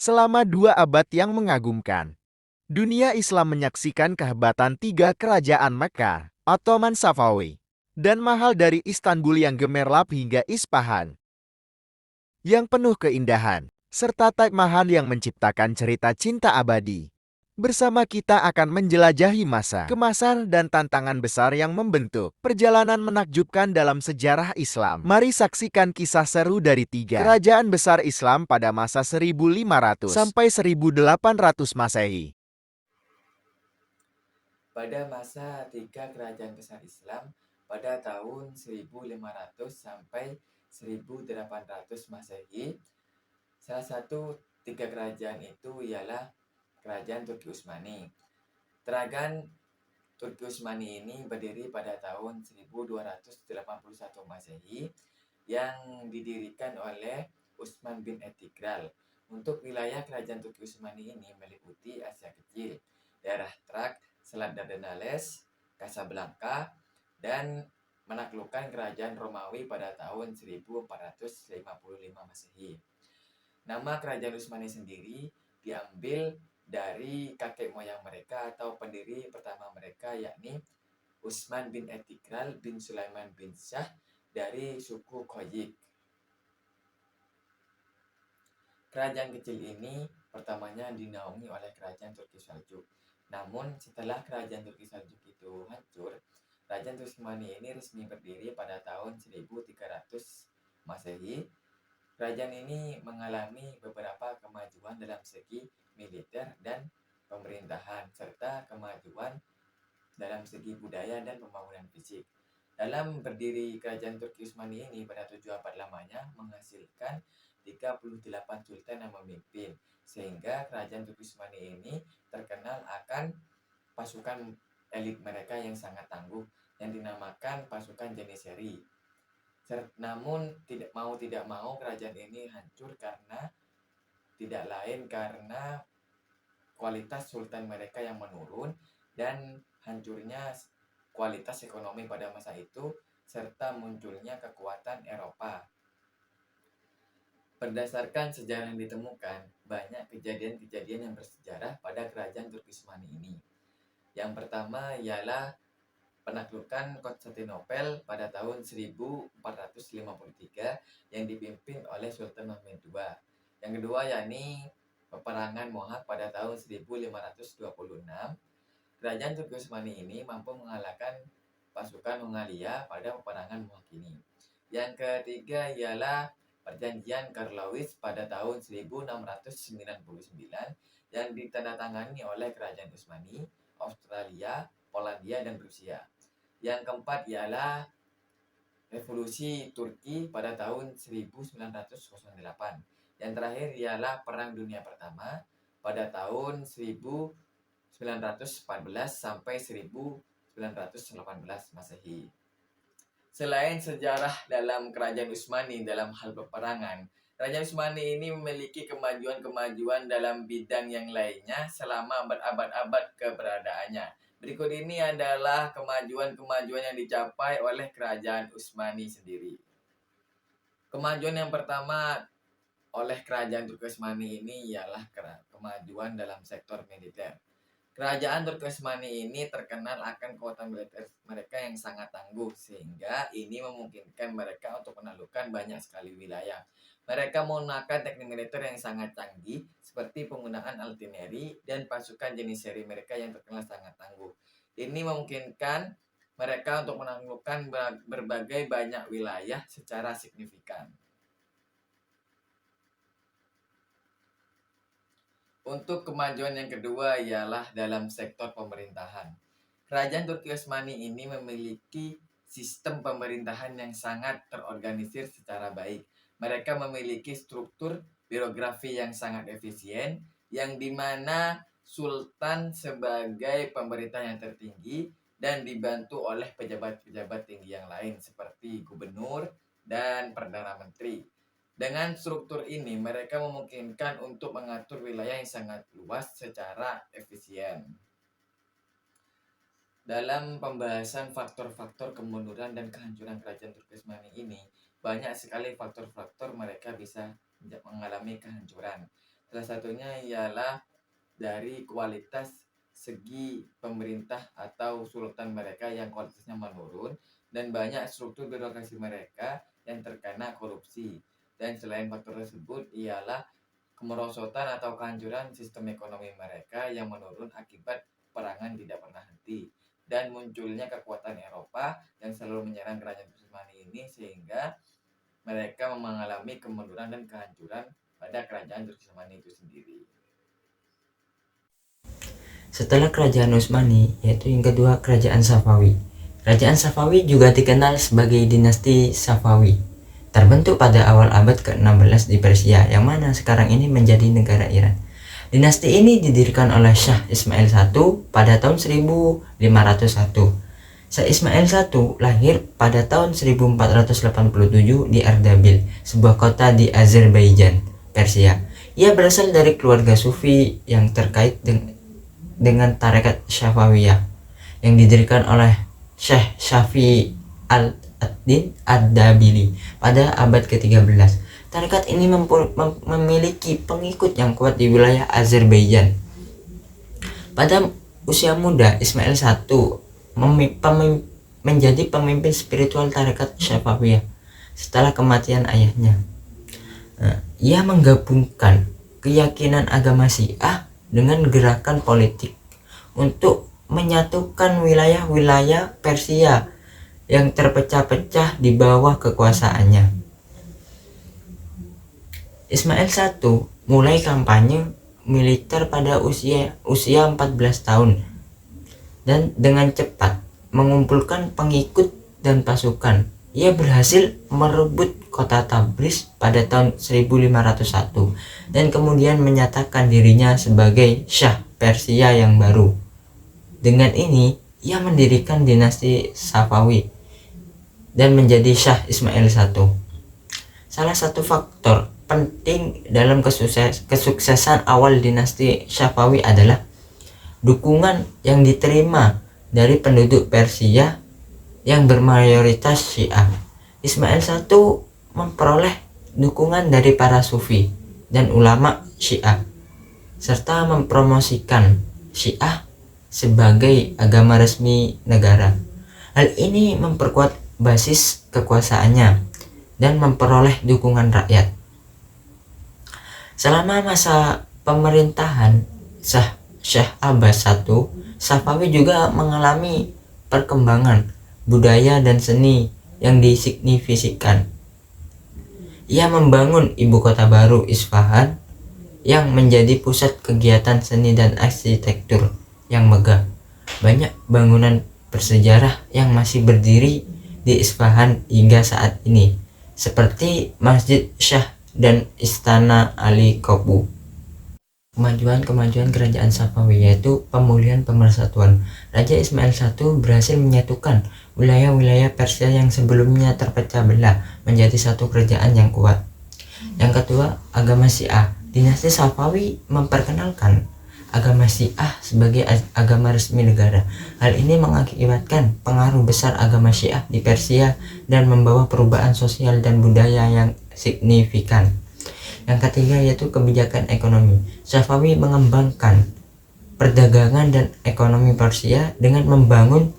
Selama 2 abad yang mengagumkan, dunia Islam menyaksikan kehebatan 3 kerajaan Mekah, Ottoman Safawi, dan Mahal dari Istanbul yang gemerlap hingga Ispahan, yang penuh keindahan, serta Taj Mahal yang menciptakan cerita cinta abadi. Bersama kita akan menjelajahi masa, kemasan, dan tantangan besar yang membentuk perjalanan menakjubkan dalam sejarah Islam. Mari saksikan kisah seru dari 3 kerajaan besar Islam pada masa 1500 sampai 1800 Masehi. Pada masa 3 kerajaan besar Islam pada tahun 1500 sampai 1800 Masehi, salah satu 3 kerajaan itu ialah Kerajaan Turki Utsmani. Kerajaan Turki Utsmani ini berdiri pada tahun 1281 Masehi yang didirikan oleh Utsman bin Etigral. Untuk wilayah Kerajaan Turki Utsmani ini meliputi Asia Kecil, daerah Trak, Selat Dardanelles, Casablanca, dan menaklukkan Kerajaan Romawi pada tahun 1455 Masehi. Nama Kerajaan Utsmani sendiri diambil dari kakek moyang mereka atau pendiri pertama mereka, yakni Utsman bin Etigral bin Sulaiman bin Shah dari suku Khoyik. Kerajaan kecil ini pertamanya dinaungi oleh Kerajaan Turki Seljuk. Namun setelah Kerajaan Turki Seljuk itu hancur, Kerajaan Turki Utsmani ini resmi berdiri pada tahun 1300 Masehi. Kerajaan ini mengalami beberapa kemajuan dalam segi militer dan pemerintahan, serta kemajuan dalam segi budaya dan pembangunan fisik. Dalam berdiri Kerajaan Turki Utsmani ini pada 7 abad lamanya menghasilkan 38 sultan yang memimpin, sehingga Kerajaan Turki Utsmani ini terkenal akan pasukan elit mereka yang sangat tangguh yang dinamakan pasukan Janissary. Namun tidak mau kerajaan ini hancur karena tidak lain karena kualitas sultan mereka yang menurun dan hancurnya kualitas ekonomi pada masa itu serta munculnya kekuatan Eropa. Berdasarkan sejarah yang ditemukan, banyak kejadian-kejadian yang bersejarah pada Kerajaan Turki Utsmani ini. Yang pertama ialah penaklukan Konstantinopel pada tahun 1453 yang dipimpin oleh Sultan Mehmed II. Yang kedua yakni peperangan Mohac pada tahun 1526. Kerajaan Turki Utsmani ini mampu mengalahkan pasukan Mongolia pada peperangan Mohac ini. Yang ketiga ialah Perjanjian Karlowitz pada tahun 1699 yang ditandatangani oleh Kerajaan Utsmani, Australia, Polandia, dan Rusia. Yang keempat ialah Revolusi Turki pada tahun 1908. Yang terakhir ialah Perang Dunia Pertama pada tahun 1914 sampai 1918 Masehi. Selain sejarah dalam Kerajaan Utsmani dalam hal peperangan, Kerajaan Utsmani ini memiliki kemajuan-kemajuan dalam bidang yang lainnya selama berabad-abad keberadaannya. Berikut ini adalah kemajuan-kemajuan yang dicapai oleh Kerajaan Utsmani sendiri. Kemajuan yang pertama oleh Kerajaan Turki Utsmani ini ialah kemajuan dalam sektor militer. Kerajaan Turki Utsmani ini terkenal akan kekuatan militer mereka yang sangat tangguh, sehingga ini memungkinkan mereka untuk menaklukkan banyak sekali wilayah. Mereka menggunakan teknik militer yang sangat canggih, seperti penggunaan artileri dan pasukan Janissary mereka yang terkenal sangat tangguh. Ini memungkinkan mereka untuk menaklukkan berbagai banyak wilayah secara signifikan. Untuk kemajuan yang kedua ialah dalam sektor pemerintahan. Kerajaan Turki Utsmani ini memiliki sistem pemerintahan yang sangat terorganisir secara baik. Mereka memiliki struktur birokrasi yang sangat efisien, yang dimana Sultan sebagai pemerintah yang tertinggi dan dibantu oleh pejabat-pejabat tinggi yang lain seperti gubernur dan perdana menteri. Dengan struktur ini, mereka memungkinkan untuk mengatur wilayah yang sangat luas secara efisien. Dalam pembahasan faktor-faktor kemunduran dan kehancuran Kerajaan Turki Utsmani ini, banyak sekali faktor-faktor mereka bisa mengalami kehancuran. Salah satunya ialah dari kualitas segi pemerintah atau sultan mereka yang kualitasnya menurun, dan banyak struktur birokrasi mereka yang terkena korupsi. Dan selain faktor tersebut ialah kemerosotan atau kehancuran sistem ekonomi mereka yang menurun akibat perangan tidak pernah henti, dan munculnya kekuatan Eropa yang selalu menyerang kerajaan Utsmani ini, sehingga mereka mengalami kemunduran dan kehancuran pada kerajaan Utsmani itu sendiri. Setelah kerajaan Utsmani, yaitu yang kedua kerajaan Safawi. Kerajaan Safawi juga dikenal sebagai dinasti Safawi. Terbentuk pada awal abad ke-16 di Persia, yang mana sekarang ini menjadi negara Iran. Dinasti ini didirikan oleh Syah Ismail I pada tahun 1501. Syah Ismail I lahir pada tahun 1487 di Ardabil, sebuah kota di Azerbaijan, Persia. Ia berasal dari keluarga sufi yang terkait dengan tarekat Syafawiyah yang didirikan oleh Syekh Syafi al-Din ad-Dabili pada abad ke-13. Tarekat ini memiliki pengikut yang kuat di wilayah Azerbaijan. Pada usia muda, Ismail I menjadi pemimpin spiritual tarekat Syafawiyah setelah kematian ayahnya. Ia menggabungkan keyakinan agama Syiah dengan gerakan politik untuk menyatukan wilayah-wilayah Persia yang terpecah-pecah di bawah kekuasaannya. Ismail I mulai kampanye militer pada usia 14 tahun dan dengan cepat mengumpulkan pengikut dan pasukan. Ia berhasil merebut kota Tabriz pada tahun 1501 dan kemudian menyatakan dirinya sebagai Syah Persia yang baru. Dengan ini, ia mendirikan dinasti Safawi dan menjadi Syah Ismail I. Salah satu faktor penting dalam kesuksesan awal dinasti Safawi adalah dukungan yang diterima dari penduduk Persia yang bermayoritas Syiah. Ismail I memperoleh dukungan dari para sufi dan ulama Syiah serta mempromosikan Syiah sebagai agama resmi negara. Hal ini memperkuat basis kekuasaannya dan memperoleh dukungan rakyat. Selama masa pemerintahan Syah Abbas I, Safawi juga mengalami perkembangan budaya dan seni yang disignifikan. Ia membangun ibu kota baru Isfahan yang menjadi pusat kegiatan seni dan arsitektur yang megah. Banyak bangunan bersejarah yang masih berdiri di Isfahan hingga saat ini, seperti Masjid Shah dan Istana Ali Kopu. Kemajuan kerajaan Safawi yaitu pemulihan pemersatuan. Raja Ismail I berhasil menyatukan wilayah-wilayah Persia yang sebelumnya terpecah belah menjadi satu kerajaan yang kuat. Yang kedua, agama Syiah. Dinasti Safawi memperkenalkan agama Syiah sebagai agama resmi negara. Hal ini mengakibatkan pengaruh besar agama Syiah di Persia dan membawa perubahan sosial dan budaya yang signifikan. Yang ketiga yaitu kebijakan ekonomi. Safawi mengembangkan perdagangan dan ekonomi Persia dengan membangun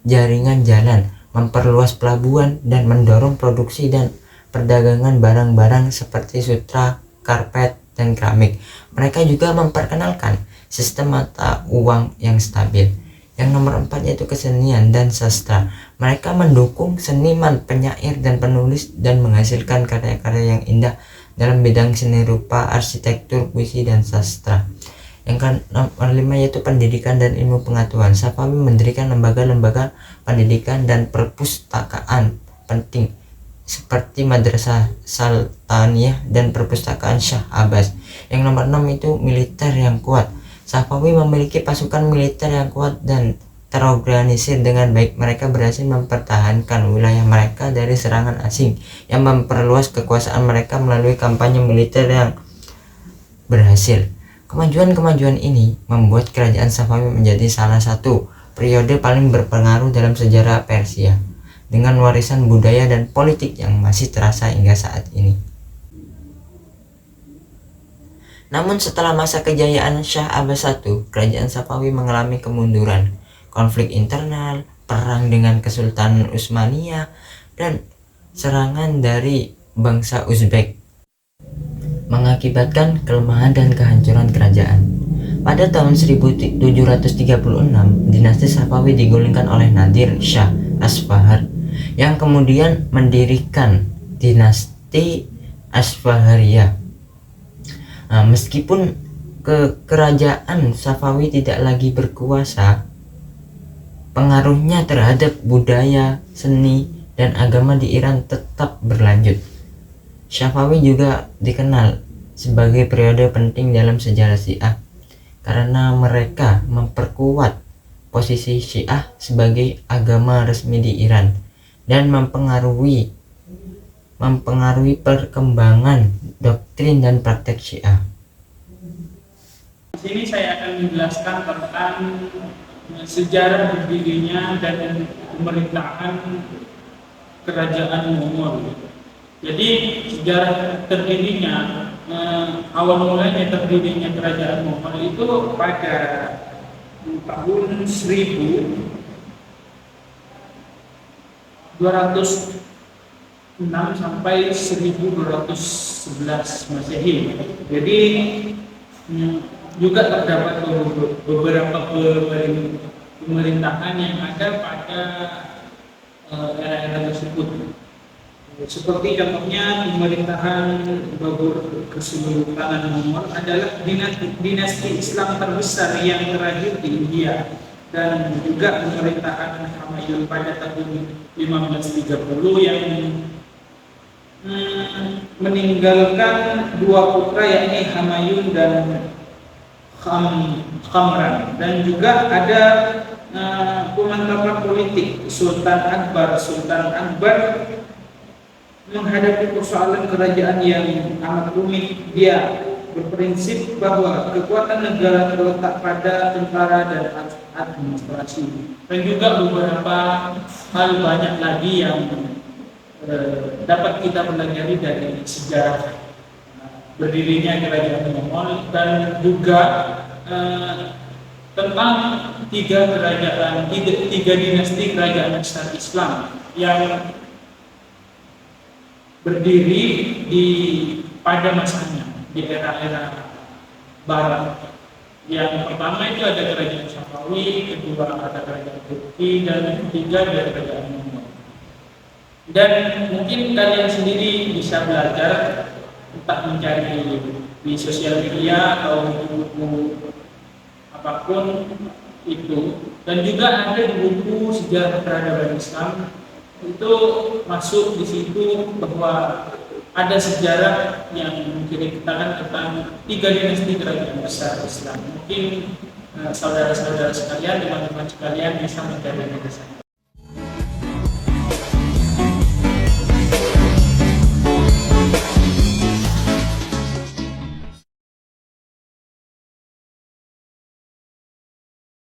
jaringan jalan, memperluas pelabuhan, dan mendorong produksi dan perdagangan barang-barang seperti sutra, karpet, dan keramik. Mereka juga memperkenalkan sistem mata uang yang stabil. Yang nomor 4 yaitu kesenian dan sastra. Mereka mendukung seniman, penyair, dan penulis dan menghasilkan karya-karya yang indah dalam bidang seni rupa, arsitektur, puisi, dan sastra. Yang nomor 5 yaitu pendidikan dan ilmu pengetahuan. Safawi mendirikan lembaga-lembaga pendidikan dan perpustakaan penting seperti Madrasah Sultaniyah dan perpustakaan Syah Abbas. Yang nomor 6 itu militer yang kuat. Safawi memiliki pasukan militer yang kuat dan terorganisir dengan baik. Mereka berhasil mempertahankan wilayah mereka dari serangan asing yang memperluas kekuasaan mereka melalui kampanye militer yang berhasil. Kemajuan ini membuat kerajaan Safawi menjadi salah satu periode paling berpengaruh dalam sejarah Persia, dengan warisan budaya dan politik yang masih terasa hingga saat ini. Namun setelah masa kejayaan Shah Abbas I, kerajaan Safawi mengalami kemunduran, konflik internal, perang dengan Kesultanan Utsmaniyah, dan serangan dari bangsa Uzbek mengakibatkan kelemahan dan kehancuran kerajaan. Pada tahun 1736, dinasti Safawi digulingkan oleh Nadir Shah Asfahar yang kemudian mendirikan dinasti Asfahariyah. Meskipun kerajaan Safawi tidak lagi berkuasa, pengaruhnya terhadap budaya, seni, dan agama di Iran tetap berlanjut. Safawi juga dikenal sebagai periode penting dalam sejarah Syiah karena mereka memperkuat posisi Syiah sebagai agama resmi di Iran dan mempengaruhi perkembangan doktrin dan praktek Syiah. Di sini saya akan menjelaskan tentang sejarah berdirinya dan pemerintahan kerajaan Mongol. Jadi sejarah terdirinya, awal mulanya terdirinya kerajaan Mongol itu pada tahun 1206 sampai 1211 Masehi. Jadi juga terdapat beberapa pemerintahan yang ada pada era-era tersebut. Seperti contohnya pemerintahan Babur Kesultanan Mongol adalah dinasti Islam terbesar yang terakhir di India, dan juga pemerintahan Humayun pada tahun 1530 yang meninggalkan dua putra yakni Humayun dan Kamran, dan juga ada pemantapan politik Sultan Akbar menghadapi persoalan kerajaan yang amat rumit. Dia berprinsip bahwa kekuatan negara terletak pada tentara dan administrasi, dan juga beberapa hal banyak lagi yang dapat kita pelajari dari sejarah berdirinya kerajaan Mongol, dan juga tentang tiga dinasti kerajaan besar Islam yang berdiri pada masanya di era-era Barat. Yang pertama itu ada kerajaan Safawi, kedua ada kerajaan Turki, dan ketiga ada kerajaan Mongol. Dan mungkin kalian sendiri bisa belajar, entah mencari di sosial media atau buku apapun itu, dan juga ada di buku sejarah peradaban Islam itu masuk di situ bahwa ada sejarah yang menceritakan tentang tiga dinasti kerajaan besar Islam. Mungkin saudara-saudara sekalian, teman-teman sekalian bisa mencari di sana.